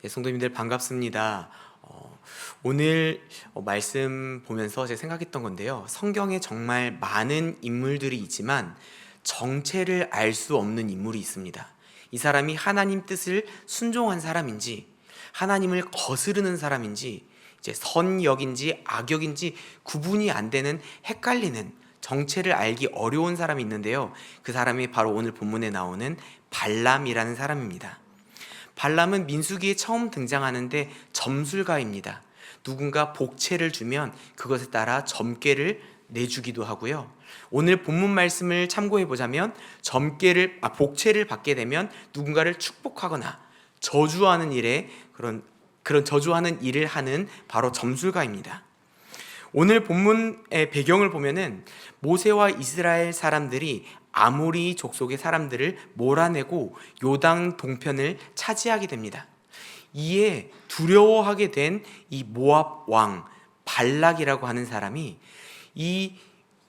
네, 성도님들 반갑습니다. 오늘 말씀 보면서 제가 생각했던 건데요. 성경에 정말 많은 인물들이 있지만 정체를 알 수 없는 인물이 있습니다. 이 사람이 하나님 뜻을 순종한 사람인지, 하나님을 거스르는 사람인지, 이제 선역인지 악역인지 구분이 안 되는 헷갈리는 정체를 알기 어려운 사람이 있는데요. 그 사람이 바로 오늘 본문에 나오는 발람이라는 사람입니다. 발람은 민수기에 처음 등장하는데 점술가입니다. 누군가 복채를 주면 그것에 따라 점괘를 내주기도 하고요. 오늘 본문 말씀을 참고해 보자면 복채를 받게 되면 누군가를 축복하거나 저주하는 일에 그런 저주하는 일을 하는 바로 점술가입니다. 오늘 본문의 배경을 보면은 모세와 이스라엘 사람들이 아모리 족속의 사람들을 몰아내고 요단 동편을 차지하게 됩니다. 이에 두려워하게 된 이 모압 왕 발락이라고 하는 사람이 이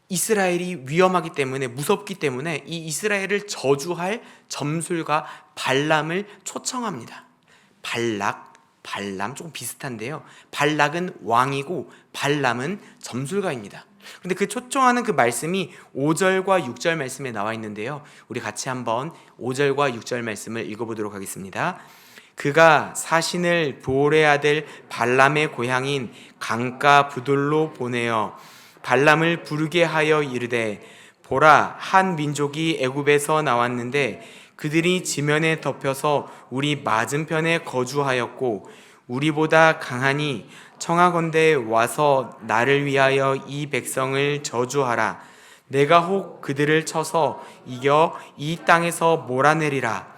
이스라엘이 위험하기 때문에 무섭기 때문에 이 이스라엘을 저주할 점술가 발람을 초청합니다. 발람 조금 비슷한데요. 발락은 왕이고 발람은 점술가입니다. 근데 그 초청하는 그 말씀이 5절과 6절 말씀에 나와 있는데요. 우리 같이 한번 5절과 6절 말씀을 읽어보도록 하겠습니다. 그가 사신을 보올의 아들 발람의 고향인 강가 부돌로 보내어 발람을 부르게 하여 이르되 보라, 한 민족이 애굽에서 나왔는데 그들이 지면에 덮여서 우리 맞은편에 거주하였고 우리보다 강하니 청하건대 와서 나를 위하여 이 백성을 저주하라. 내가 혹 그들을 쳐서 이겨 이 땅에서 몰아내리라.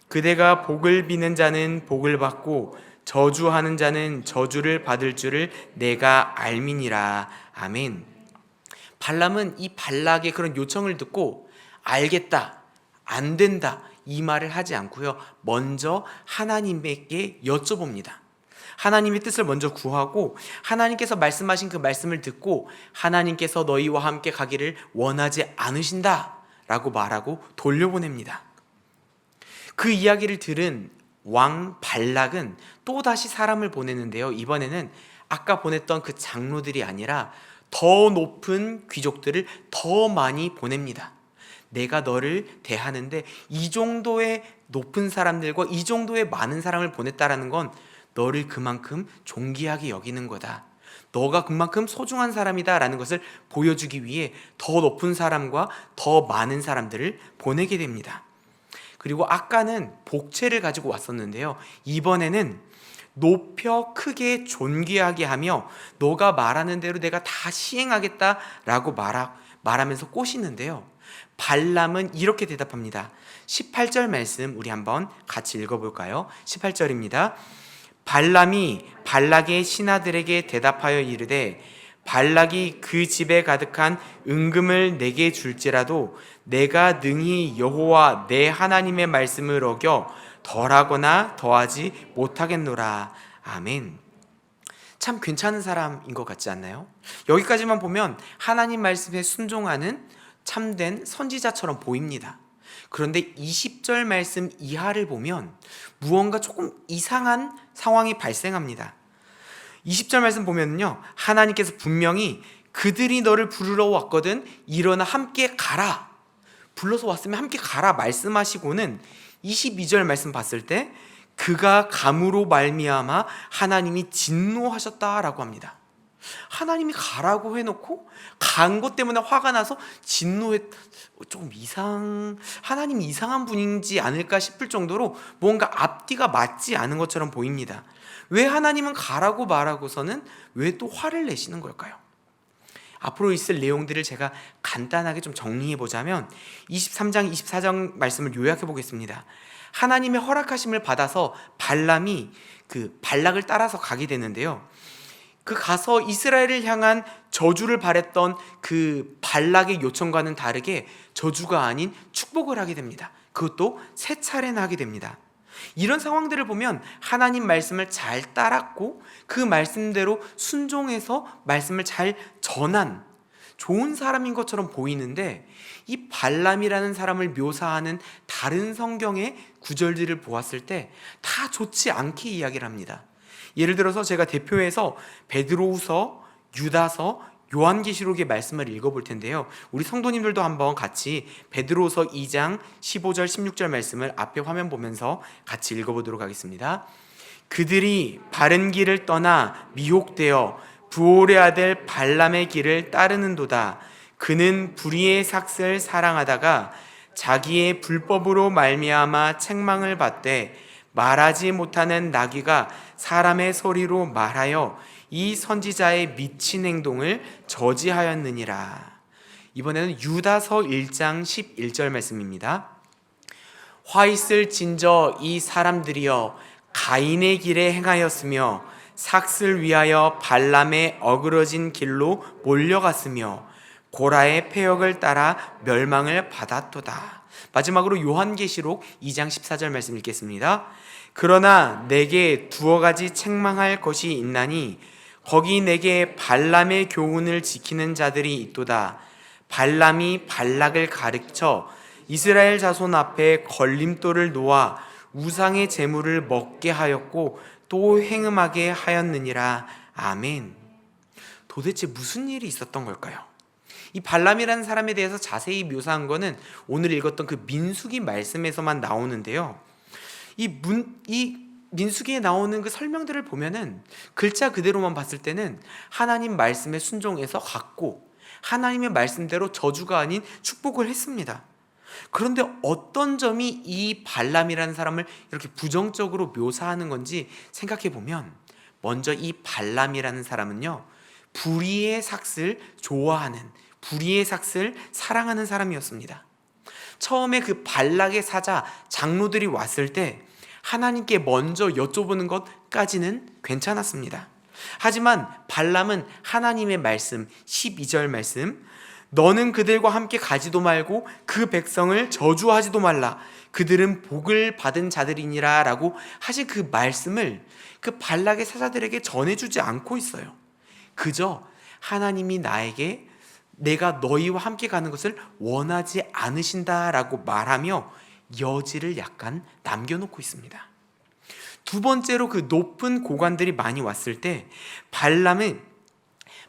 그대가 복을 비는 자는 복을 받고 저주하는 자는 저주를 받을 줄을 내가 알미니라. 아멘. 발람은 이 발락의 그런 요청을 듣고 알겠다, 안 된다 이 말을 하지 않고요. 먼저 하나님에게 여쭤봅니다. 하나님의 뜻을 먼저 구하고 하나님께서 말씀하신 그 말씀을 듣고 하나님께서 너희와 함께 가기를 원하지 않으신다 라고 말하고 돌려보냅니다. 그 이야기를 들은 왕 발락은 또다시 사람을 보내는데요. 이번에는 아까 보냈던 그 장로들이 아니라 더 높은 귀족들을 더 많이 보냅니다. 내가 너를 대하는데 이 정도의 높은 사람들과 이 정도의 많은 사람을 보냈다라는 건 너를 그만큼 존귀하게 여기는 거다. 너가 그만큼 소중한 사람이다 라는 것을 보여주기 위해 더 높은 사람과 더 많은 사람들을 보내게 됩니다. 그리고 아까는 복채를 가지고 왔었는데요. 이번에는 높여 크게 존귀하게 하며 너가 말하는 대로 내가 다 시행하겠다라고 말하면서 꼬시는데요. 발람은 이렇게 대답합니다. 18절 말씀 우리 한번 같이 읽어볼까요? 18절입니다. 발람이 발락의 신하들에게 대답하여 이르되 발락이 그 집에 가득한 은금을 내게 줄지라도 내가 능히 여호와 내 하나님의 말씀을 어겨 덜하거나 더하지 못하겠노라. 아멘. 참 괜찮은 사람인 것 같지 않나요? 여기까지만 보면 하나님 말씀에 순종하는 참된 선지자처럼 보입니다. 그런데 20절 말씀 이하를 보면 무언가 조금 이상한 상황이 발생합니다. 20절 말씀 보면요, 하나님께서 분명히 그들이 너를 부르러 왔거든 일어나 함께 가라, 불러서 왔으면 함께 가라 말씀하시고는 22절 말씀 봤을 때 그가 감으로 말미암아 하나님이 진노하셨다라고 합니다. 하나님이 가라고 해놓고 간 것 때문에 화가 나서 하나님이 이상한 분인지 않을까 싶을 정도로 뭔가 앞뒤가 맞지 않은 것처럼 보입니다. 왜 하나님은 가라고 말하고서는 왜 또 화를 내시는 걸까요? 앞으로 있을 내용들을 제가 간단하게 좀 정리해 보자면 23장 24장 말씀을 요약해 보겠습니다. 하나님의 허락하심을 받아서 발람이 그 발락을 따라서 가게 되는데요. 그 가서 이스라엘을 향한 저주를 바랬던 그 발락의 요청과는 다르게 저주가 아닌 축복을 하게 됩니다. 그것도 세 차례나 하게 됩니다. 이런 상황들을 보면 하나님 말씀을 잘 따랐고 그 말씀대로 순종해서 말씀을 잘 전한 좋은 사람인 것처럼 보이는데 이 발람이라는 사람을 묘사하는 다른 성경의 구절들을 보았을 때 다 좋지 않게 이야기를 합니다. 예를 들어서 제가 대표해서 베드로후서, 유다서, 요한계시록의 말씀을 읽어볼 텐데요. 우리 성도님들도 한번 같이 베드로후서 2장 15절 16절 말씀을 앞에 화면 보면서 같이 읽어보도록 하겠습니다. 그들이 바른 길을 떠나 미혹되어 부올의 아들 발람의 길을 따르는도다. 그는 불의의 삭슬 사랑하다가 자기의 불법으로 말미암아 책망을 받되 말하지 못하는 나귀가 사람의 소리로 말하여 이 선지자의 미친 행동을 저지하였느니라. 이번에는 유다서 1장 11절 말씀입니다. 화 있을 진저 이 사람들이여 가인의 길에 행하였으며 삭슬 위하여 발람의 어그러진 길로 몰려갔으며 고라의 패역을 따라 멸망을 받았도다. 마지막으로 요한계시록 2장 14절 말씀 읽겠습니다. 그러나 내게 두어 가지 책망할 것이 있나니 거기 내게 발람의 교훈을 지키는 자들이 있도다. 발람이 발락을 가르쳐 이스라엘 자손 앞에 걸림돌을 놓아 우상의 제물을 먹게 하였고 또 행음하게 하였느니라. 아멘. 도대체 무슨 일이 있었던 걸까요? 이 발람이라는 사람에 대해서 자세히 묘사한 거는 오늘 읽었던 그 민수기 말씀에서만 나오는데요. 이 민수기에 나오는 그 설명들을 보면은 글자 그대로만 봤을 때는 하나님 말씀에 순종해서 갔고 하나님의 말씀대로 저주가 아닌 축복을 했습니다. 그런데 어떤 점이 이 발람이라는 사람을 이렇게 부정적으로 묘사하는 건지 생각해 보면 먼저 이 발람이라는 사람은요, 불의의 삭슬 좋아하는, 불의의 삭슬 사랑하는 사람이었습니다. 처음에 그 발락의 사자 장로들이 왔을 때 하나님께 먼저 여쭤보는 것까지는 괜찮았습니다. 하지만 발람은 하나님의 말씀 12절 말씀, 너는 그들과 함께 가지도 말고 그 백성을 저주하지도 말라, 그들은 복을 받은 자들이니라 라고 하신 그 말씀을 그 발락의 사자들에게 전해주지 않고 있어요. 그저 하나님이 나에게 내가 너희와 함께 가는 것을 원하지 않으신다라고 말하며 여지를 약간 남겨놓고 있습니다. 두 번째로 그 높은 고관들이 많이 왔을 때 발람은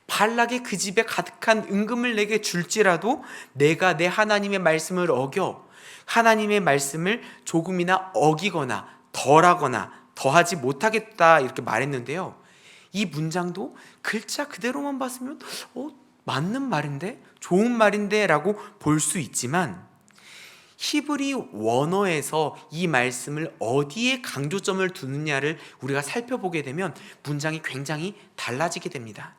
발락의 그 집에 가득한 은금을 내게 줄지라도 내가 내 하나님의 말씀을 어겨 하나님의 말씀을 조금이나 어기거나 덜하거나 더하지 못하겠다 이렇게 말했는데요. 이 문장도 글자 그대로만 봤으면 맞는 말인데? 좋은 말인데? 라고 볼 수 있지만 히브리 원어에서 이 말씀을 어디에 강조점을 두느냐를 우리가 살펴보게 되면 문장이 굉장히 달라지게 됩니다.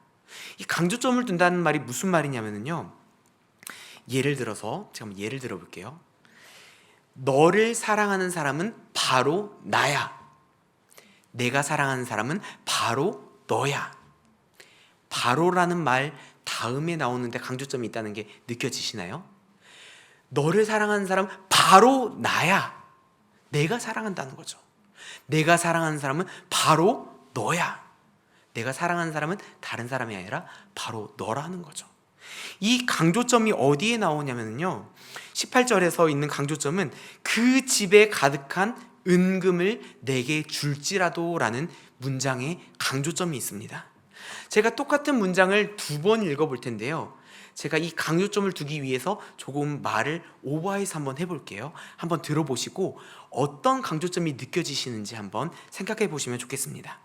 이 강조점을 둔다는 말이 무슨 말이냐면요, 예를 들어서 제가 한번 예를 들어 볼게요. 너를 사랑하는 사람은 바로 나야. 내가 사랑하는 사람은 바로 너야. 바로라는 말 다음에 나오는데 강조점이 있다는 게 느껴지시나요? 너를 사랑하는 사람은 바로 나야. 내가 사랑한다는 거죠. 내가 사랑하는 사람은 바로 너야. 내가 사랑하는 사람은 다른 사람이 아니라 바로 너라는 거죠. 이 강조점이 어디에 나오냐면요, 18절에서 있는 강조점은 그 집에 가득한 은금을 내게 줄지라도 라는 문장에 강조점이 있습니다. 제가 똑같은 문장을 두 번 읽어볼 텐데요, 제가 이 강조점을 두기 위해서 조금 말을 오버해서 한번 해볼게요. 한번 들어보시고 어떤 강조점이 느껴지시는지 한번 생각해 보시면 좋겠습니다.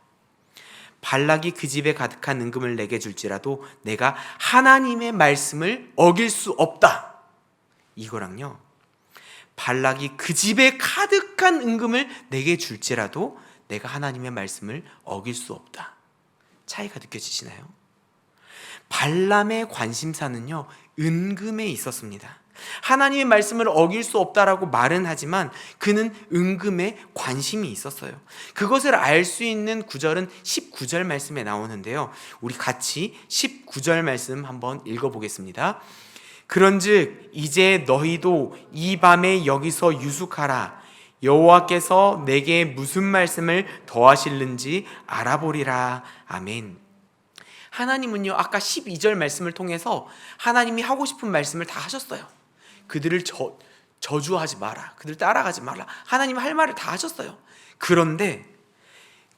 발락이 그 집에 가득한 은금을 내게 줄지라도 내가 하나님의 말씀을 어길 수 없다, 이거랑요, 발락이 그 집에 가득한 은금을 내게 줄지라도 내가 하나님의 말씀을 어길 수 없다, 차이가 느껴지시나요? 발람의 관심사는요, 은금에 있었습니다. 하나님의 말씀을 어길 수 없다라고 말은 하지만 그는 은금에 관심이 있었어요. 그것을 알 수 있는 구절은 19절 말씀에 나오는데요, 우리 같이 19절 말씀 한번 읽어보겠습니다. 그런즉 이제 너희도 이 밤에 여기서 유숙하라. 여호와께서 내게 무슨 말씀을 더하실는지 알아보리라. 아멘. 하나님은요, 아까 12절 말씀을 통해서 하나님이 하고 싶은 말씀을 다 하셨어요. 그들을 저주하지 마라, 그들 따라가지 말라, 하나님 할 말을 다 하셨어요. 그런데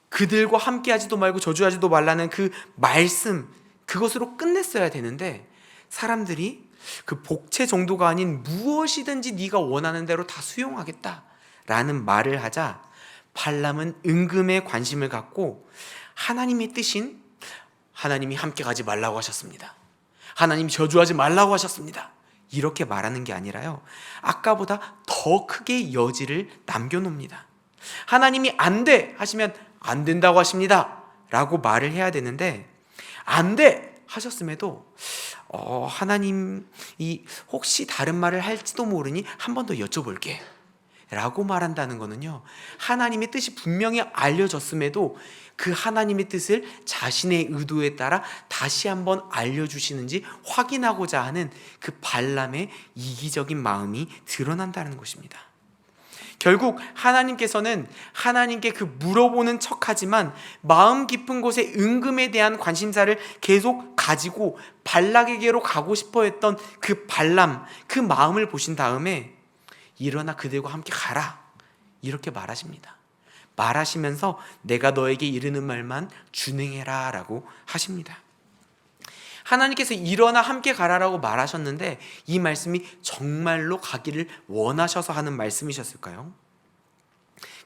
그들과 함께하지도 말고 저주하지도 말라는 그 말씀, 그것으로 끝냈어야 되는데 사람들이 그 복채 정도가 아닌 무엇이든지 네가 원하는 대로 다 수용하겠다라는 말을 하자 발람은 은금에 관심을 갖고 하나님의 뜻인, 하나님이 함께 가지 말라고 하셨습니다, 하나님이 저주하지 말라고 하셨습니다, 이렇게 말하는 게 아니라요, 아까보다 더 크게 여지를 남겨놓습니다. 하나님이 안 돼 하시면 안 된다고 하십니다 라고 말을 해야 되는데, 안 돼 하셨음에도 하나님이 혹시 다른 말을 할지도 모르니 한 번 더 여쭤볼게 라고 말한다는 거는요, 하나님의 뜻이 분명히 알려졌음에도 그 하나님의 뜻을 자신의 의도에 따라 다시 한번 알려주시는지 확인하고자 하는 그 발람의 이기적인 마음이 드러난다는 것입니다. 결국 하나님께서는 하나님께 그 물어보는 척하지만 마음 깊은 곳에 은금에 대한 관심사를 계속 가지고 발락에게로 가고 싶어 했던 그 발람, 그 마음을 보신 다음에 일어나 그들과 함께 가라 이렇게 말하십니다. 말하시면서 내가 너에게 이르는 말만 준행해라 라고 하십니다. 하나님께서 일어나 함께 가라라고 말하셨는데 이 말씀이 정말로 가기를 원하셔서 하는 말씀이셨을까요?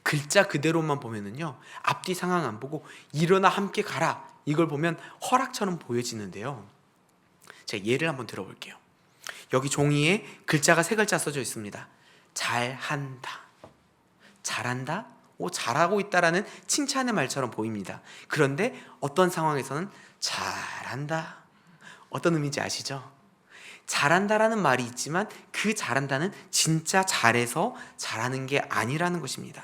글자 그대로만 보면은요, 앞뒤 상황 안 보고 일어나 함께 가라 이걸 보면 허락처럼 보여지는데요, 제가 예를 한번 들어볼게요. 여기 종이에 글자가 3글자 써져 있습니다. 잘한다, 잘한다, 잘하고 있다라는 칭찬의 말처럼 보입니다. 그런데 어떤 상황에서는 잘한다, 어떤 의미인지 아시죠? 잘한다라는 말이 있지만 그 잘한다는 진짜 잘해서 잘하는 게 아니라는 것입니다.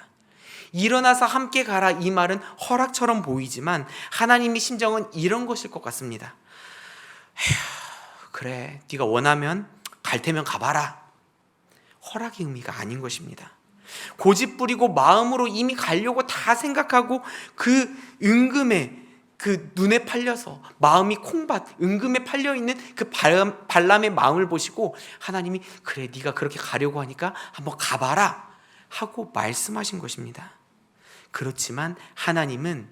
일어나서 함께 가라 이 말은 허락처럼 보이지만 하나님의 심정은 이런 것일 것 같습니다. 에휴, 그래 네가 원하면 갈 테면 가봐라, 허락의 의미가 아닌 것입니다. 고집 부리고 마음으로 이미 가려고 다 생각하고 그 은금에 그 눈에 팔려서 마음이 콩밭 은금에 팔려있는 그 발람의 마음을 보시고 하나님이 그래 네가 그렇게 가려고 하니까 한번 가봐라 하고 말씀하신 것입니다. 그렇지만 하나님은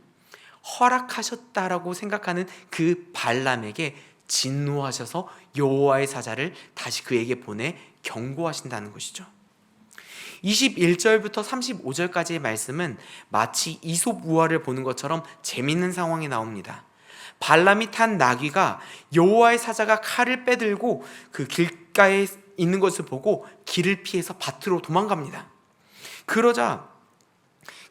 허락하셨다라고 생각하는 그 발람에게 진노하셔서 여호와의 사자를 다시 그에게 보내 경고하신다는 것이죠. 21절부터 35절까지의 말씀은 마치 이솝 우화를 보는 것처럼 재밌는 상황이 나옵니다. 발람이 탄 나귀가 여호와의 사자가 칼을 빼들고 그 길가에 있는 것을 보고 길을 피해서 밭으로 도망갑니다. 그러자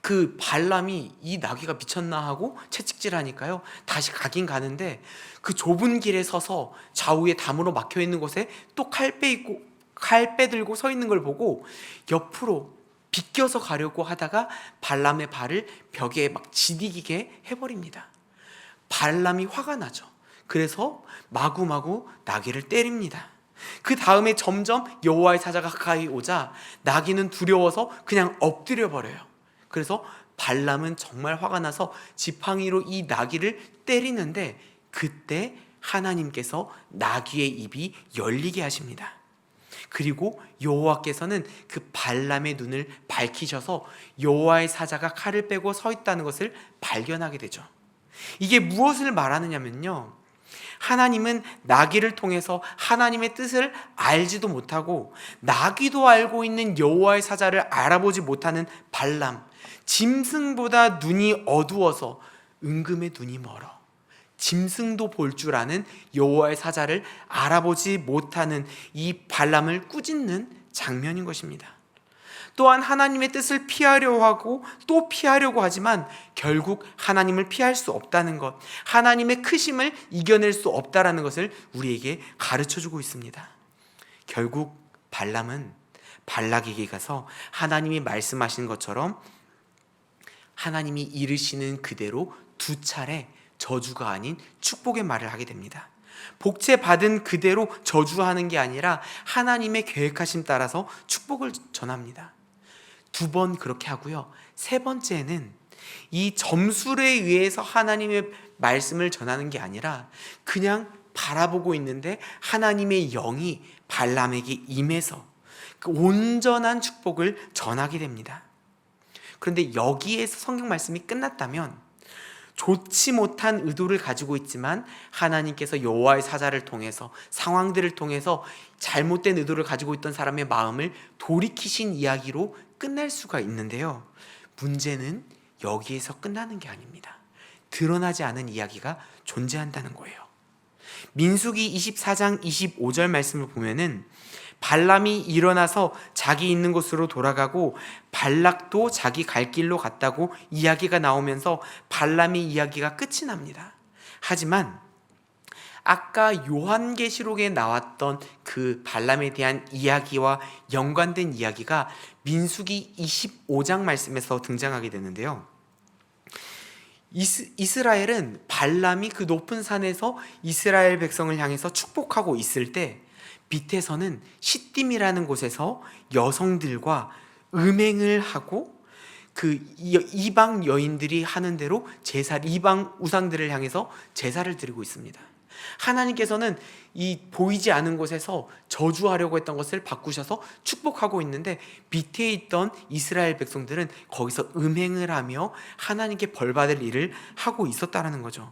그 발람이 이 나귀가 미쳤나 하고 채찍질하니까요, 다시 가긴 가는데 그 좁은 길에 서서 좌우에 담으로 막혀있는 곳에 또 칼 빼들고 서 있는 걸 보고 옆으로 비껴서 가려고 하다가 발람의 발을 벽에 막 지디게 해버립니다. 발람이 화가 나죠. 그래서 마구마구 나귀를 때립니다. 그 다음에 점점 여호와의 사자가 가까이 오자 나귀는 두려워서 그냥 엎드려 버려요. 그래서 발람은 정말 화가 나서 지팡이로 이 나귀를 때리는데 그때 하나님께서 나귀의 입이 열리게 하십니다. 그리고 여호와께서는 그 발람의 눈을 밝히셔서 여호와의 사자가 칼을 빼고 서 있다는 것을 발견하게 되죠. 이게 무엇을 말하느냐면요, 하나님은 나귀를 통해서 하나님의 뜻을 알지도 못하고 나귀도 알고 있는 여호와의 사자를 알아보지 못하는 발람, 짐승보다 눈이 어두워서 은금의 눈이 멀어 짐승도 볼 줄 아는 여호와의 사자를 알아보지 못하는 이 발람을 꾸짖는 장면인 것입니다. 또한 하나님의 뜻을 피하려고 하고 또 피하려고 하지만 결국 하나님을 피할 수 없다는 것, 하나님의 크심을 이겨낼 수 없다는 것을 우리에게 가르쳐주고 있습니다. 결국 발람은 발락에게 가서 하나님이 말씀하신 것처럼 하나님이 이르시는 그대로 2차례 저주가 아닌 축복의 말을 하게 됩니다. 복채 받은 그대로 저주하는 게 아니라 하나님의 계획하심 따라서 축복을 전합니다. 2번 그렇게 하고요, 3번째는 이 점술에 의해서 하나님의 말씀을 전하는 게 아니라 그냥 바라보고 있는데 하나님의 영이 발람에게 임해서 그 온전한 축복을 전하게 됩니다. 그런데 여기에서 성경 말씀이 끝났다면 좋지 못한 의도를 가지고 있지만 하나님께서 여호와의 사자를 통해서 상황들을 통해서 잘못된 의도를 가지고 있던 사람의 마음을 돌이키신 이야기로 끝날 수가 있는데요. 문제는 여기에서 끝나는 게 아닙니다. 드러나지 않은 이야기가 존재한다는 거예요. 민수기 24장 25절 말씀을 보면은 발람이 일어나서 자기 있는 곳으로 돌아가고 발락도 자기 갈 길로 갔다고 이야기가 나오면서 발람의 이야기가 끝이 납니다. 하지만 아까 요한계시록에 나왔던 그 발람에 대한 이야기와 연관된 이야기가 민수기 25장 말씀에서 등장하게 되는데요. 이스라엘은 발람이 그 높은 산에서 이스라엘 백성을 향해서 축복하고 있을 때 밑에서는 시딤이라는 곳에서 여성들과 음행을 하고 그 이방 여인들이 하는 대로 이방 우상들을 향해서 제사를 드리고 있습니다. 하나님께서는 이 보이지 않은 곳에서 저주하려고 했던 것을 바꾸셔서 축복하고 있는데 밑에 있던 이스라엘 백성들은 거기서 음행을 하며 하나님께 벌받을 일을 하고 있었다는 거죠.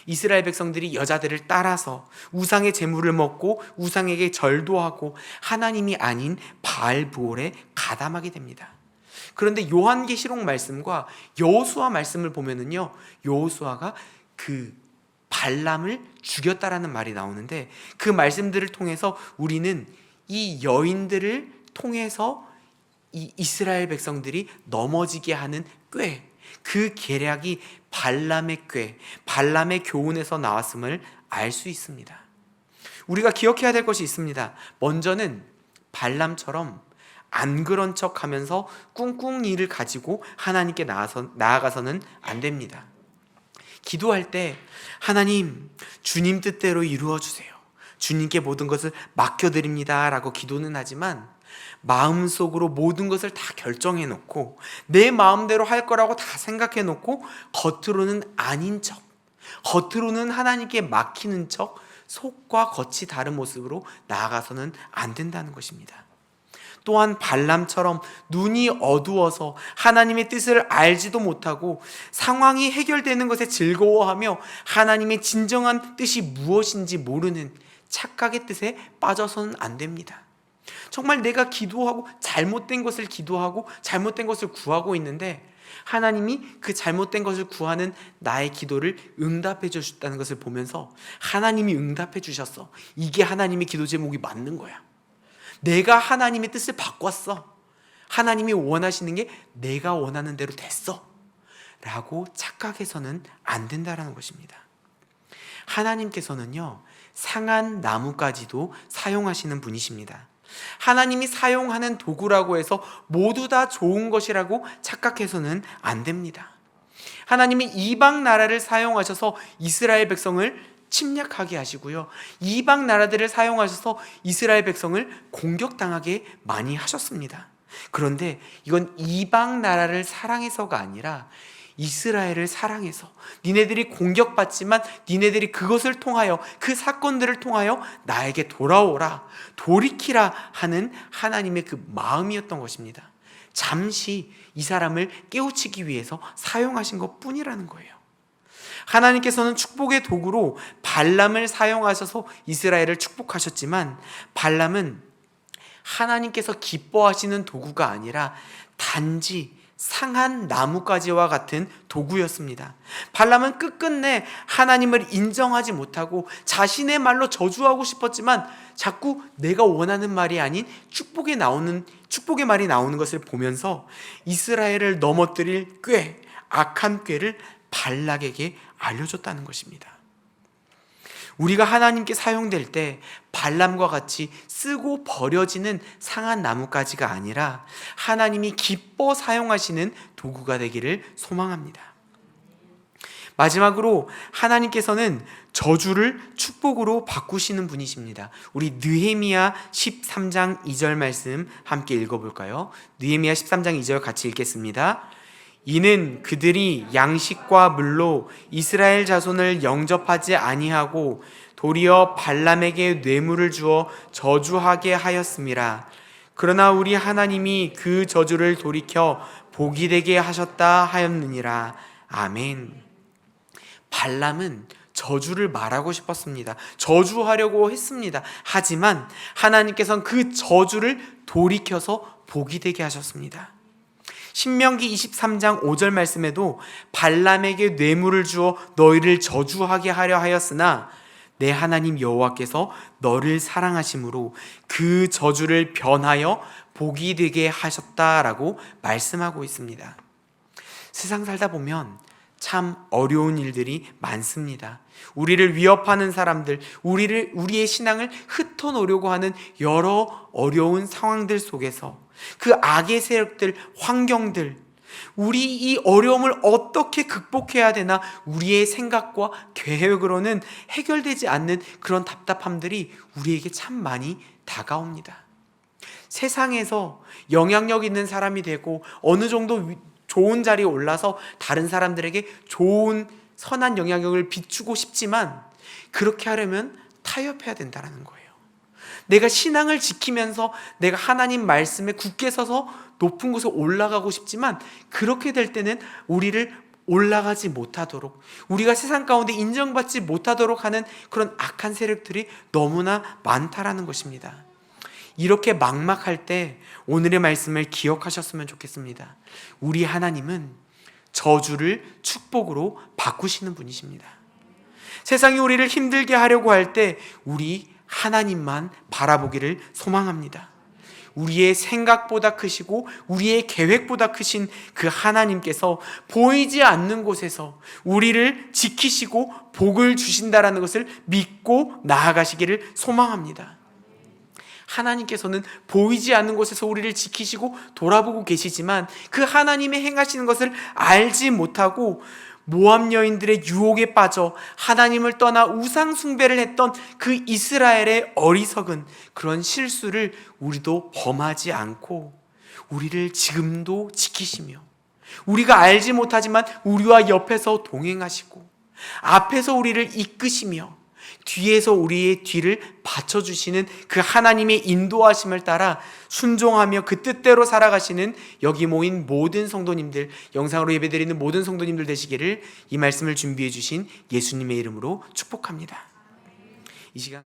이스라엘 백성들이 여자들을 따라서 우상의 제물을 먹고 우상에게 절도하고 하나님이 아닌 바알브올에 가담하게 됩니다. 그런데 요한계시록 말씀과 여호수아 말씀을 보면은요, 여호수아가 그 발람을 죽였다라는 말이 나오는데 그 말씀들을 통해서 우리는 이 여인들을 통해서 이 이스라엘 백성들이 넘어지게 하는 꾀, 그 계략이 발람의 꾀, 발람의 교훈에서 나왔음을 알 수 있습니다. 우리가 기억해야 될 것이 있습니다. 먼저는 발람처럼 안 그런 척하면서 꿍꿍이를 가지고 하나님께 나아가서는 안 됩니다. 기도할 때 하나님, 주님 뜻대로 이루어 주세요. 주님께 모든 것을 맡겨드립니다 라고 기도는 하지만 마음속으로 모든 것을 다 결정해 놓고 내 마음대로 할 거라고 다 생각해 놓고 겉으로는 아닌 척, 겉으로는 하나님께 맡기는 척 속과 겉이 다른 모습으로 나아가서는 안 된다는 것입니다. 또한 발람처럼 눈이 어두워서 하나님의 뜻을 알지도 못하고 상황이 해결되는 것에 즐거워하며 하나님의 진정한 뜻이 무엇인지 모르는 착각의 뜻에 빠져서는 안 됩니다. 정말 내가 기도하고 잘못된 것을 기도하고 잘못된 것을 구하고 있는데 하나님이 그 잘못된 것을 구하는 나의 기도를 응답해 주셨다는 것을 보면서 하나님이 응답해 주셨어. 이게 하나님의 기도 제목이 맞는 거야. 내가 하나님의 뜻을 바꿨어. 하나님이 원하시는 게 내가 원하는 대로 됐어 라고 착각해서는 안 된다는 것입니다. 하나님께서는요, 상한 나무까지도 사용하시는 분이십니다. 하나님이 사용하는 도구라고 해서 모두 다 좋은 것이라고 착각해서는 안 됩니다. 하나님이 이방 나라를 사용하셔서 이스라엘 백성을 침략하게 하시고요, 이방 나라들을 사용하셔서 이스라엘 백성을 공격당하게 많이 하셨습니다. 그런데 이건 이방 나라를 사랑해서가 아니라 이스라엘을 사랑해서 니네들이 공격받지만 니네들이 그것을 통하여 그 사건들을 통하여 나에게 돌아오라, 돌이키라 하는 하나님의 그 마음이었던 것입니다. 잠시 이 사람을 깨우치기 위해서 사용하신 것 뿐이라는 거예요. 하나님께서는 축복의 도구로 발람을 사용하셔서 이스라엘을 축복하셨지만 발람은 하나님께서 기뻐하시는 도구가 아니라 단지 상한 나뭇가지와 같은 도구였습니다. 발람은 끝끝내 하나님을 인정하지 못하고 자신의 말로 저주하고 싶었지만 자꾸 내가 원하는 말이 아닌 축복의 말이 나오는 것을 보면서 이스라엘을 넘어뜨릴 꾀, 악한 꾀를 발락에게 알려줬다는 것입니다. 우리가 하나님께 사용될 때 발람과 같이 쓰고 버려지는 상한 나뭇가지가 아니라 하나님이 기뻐 사용하시는 도구가 되기를 소망합니다. 마지막으로 하나님께서는 저주를 축복으로 바꾸시는 분이십니다. 우리 느헤미야 13장 2절 말씀 함께 읽어볼까요? 느헤미야 13장 2절 같이 읽겠습니다. 이는 그들이 양식과 물로 이스라엘 자손을 영접하지 아니하고 도리어 발람에게 뇌물을 주어 저주하게 하였음이라. 그러나 우리 하나님이 그 저주를 돌이켜 복이 되게 하셨다 하였느니라. 아멘. 발람은 저주를 말하고 싶었습니다. 저주하려고 했습니다. 하지만 하나님께서는 그 저주를 돌이켜서 복이 되게 하셨습니다. 신명기 23장 5절 말씀에도 발람에게 뇌물을 주어 너희를 저주하게 하려 하였으나 내 하나님 여호와께서 너를 사랑하심으로 그 저주를 변하여 복이 되게 하셨다라고 말씀하고 있습니다. 세상 살다 보면 참 어려운 일들이 많습니다. 우리를 위협하는 사람들, 우리의 신앙을 흩어놓으려고 하는 여러 어려운 상황들 속에서 그 악의 세력들, 환경들, 우리 이 어려움을 어떻게 극복해야 되나 우리의 생각과 계획으로는 해결되지 않는 그런 답답함들이 우리에게 참 많이 다가옵니다. 세상에서 영향력 있는 사람이 되고 어느 정도 좋은 자리에 올라서 다른 사람들에게 좋은 선한 영향력을 비추고 싶지만 그렇게 하려면 타협해야 된다는 거예요. 내가 신앙을 지키면서 내가 하나님 말씀에 굳게 서서 높은 곳에 올라가고 싶지만 그렇게 될 때는 우리를 올라가지 못하도록, 우리가 세상 가운데 인정받지 못하도록 하는 그런 악한 세력들이 너무나 많다라는 것입니다. 이렇게 막막할 때 오늘의 말씀을 기억하셨으면 좋겠습니다. 우리 하나님은 저주를 축복으로 바꾸시는 분이십니다. 세상이 우리를 힘들게 하려고 할 때 우리 하나님만 바라보기를 소망합니다. 우리의 생각보다 크시고 우리의 계획보다 크신 그 하나님께서 보이지 않는 곳에서 우리를 지키시고 복을 주신다라는 것을 믿고 나아가시기를 소망합니다. 하나님께서는 보이지 않는 곳에서 우리를 지키시고 돌아보고 계시지만 그 하나님의 행하시는 것을 알지 못하고 모압 여인들의 유혹에 빠져 하나님을 떠나 우상 숭배를 했던 그 이스라엘의 어리석은 그런 실수를 우리도 범하지 않고 우리를 지금도 지키시며 우리가 알지 못하지만 우리와 옆에서 동행하시고 앞에서 우리를 이끄시며 뒤에서 우리의 뒤를 받쳐주시는 그 하나님의 인도하심을 따라 순종하며 그 뜻대로 살아가시는 여기 모인 모든 성도님들, 영상으로 예배드리는 모든 성도님들 되시기를 이 말씀을 준비해 주신 예수님의 이름으로 축복합니다. 이 시간